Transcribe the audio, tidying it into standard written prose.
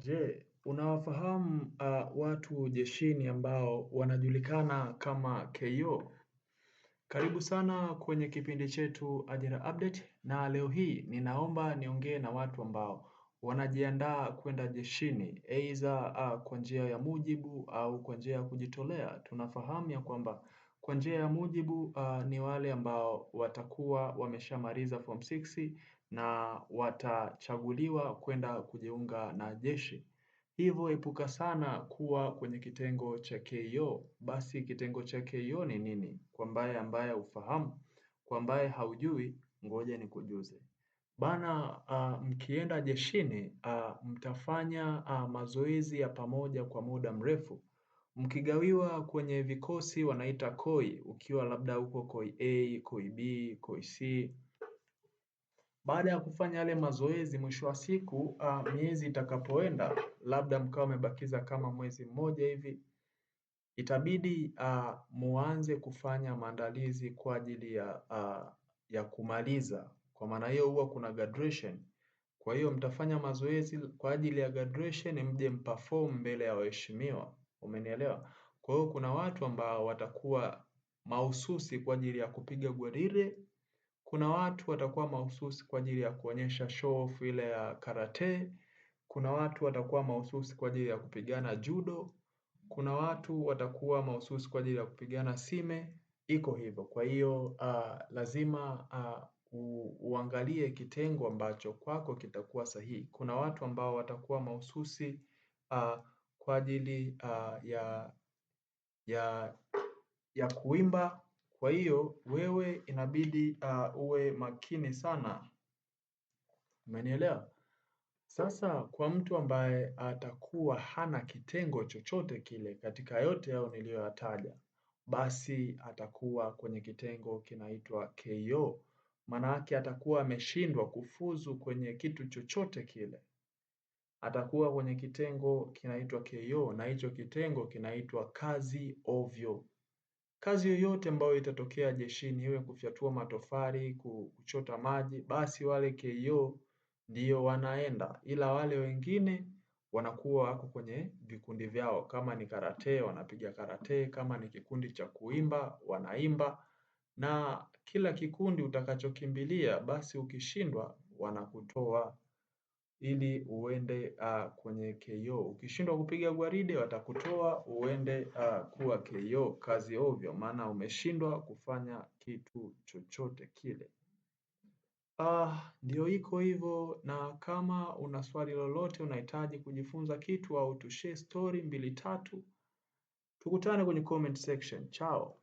Je, unawafahamu watu jeshini ambao wanajulikana kama KO? Karibu sana kwenye kipindi chetu Ajira Update, na leo hii ninaomba niongee na watu ambao wanajiandaa kwenda jeshini, aidha kwa njia ya mujibu au kwa njia ya kujitolea. Tunafahamu ya kwamba kwa njia ya mujibu ni wale ambao watakuwa wameshamaliza form 6 na watachaguliwa kwenda kujiunga na jeshi. Hivyo epuka sana kuwa kwenye kitengo cha KO. Basi kitengo cha KO ni nini? Kwa ambaye hufahamu, kwa ambaye haujui, ngoja nikujuze. Bana, mkienda jeshini, mtafanya mazoezi ya pamoja kwa muda mrefu. Mkigawiwa kwenye vikosi wanaita koi, ukiwa labda uko koi A, koi B, koi C. Baada ya kufanya yale mazoezi, mwisho wa siku, miezi itakapoenda, labda mkawa mmebakiza kama mwezi mmoja hivi, itabidi muanze kufanya maandalizi kwa ajili ya kumaliza. Kwa maana hiyo huwa kuna graduation. Kwa hiyo mtafanya mazoezi kwa ajili ya graduation, mje mperform mbele ya waheshimiwa. Umenielewa? Kwa hiyo kuna watu ambao watakuwa mahususi kwa ajili ya kupiga gwaride. Kuna watu watakuwa mahususi kwa ajili ya kuonyesha show off ile ya karate. Kuna watu watakuwa mahususi kwa ajili ya kupigana judo. Kuna watu watakuwa mahususi kwa ajili ya kupigana sime. Iko hivyo. Kwa hiyo lazima uangalie kitengo ambacho kwako kitakuwa sahihi. Kuna watu ambao watakuwa mahususi kwa ajili ya kuimba. Kwa hiyo wewe inabidi uwe makini sana. Umenielewa? Sasa kwa mtu ambaye atakuwa hana kitengo chochote kile katika yote hayo niliyoyataja, basi atakuwa kwenye kitengo kinaitwa KO. Maana yake atakuwa ameshindwa kufuzu kwenye kitu chochote kile. Atakuwa kwenye kitengo kinaitwa KO, na hicho kitengo kinaitwa kazi ovyo. Kazi yoyote ambayo itatokea jeshini, iwe kufyatua matofali, kuchota maji, basi wale KO ndio wanaenda, ila wale wengine wanakuwa wako kwenye vikundi vyao. Kama ni karate wanapiga karate, kama ni kikundi cha kuimba wanaimba, na kila kikundi utakachokimbilia basi ukishindwa wanakutoa ili uende kwenye KO. Ukishindwa kupiga gwaride watakutoa uende kuwa KO, kazi ovyo, maana umeshindwa kufanya kitu chochote kile. Ndio iko hivyo, na kama una swali lolote unahitaji kujifunza kitu au tushare story 2 3, tukutane kwenye comment section. Chao.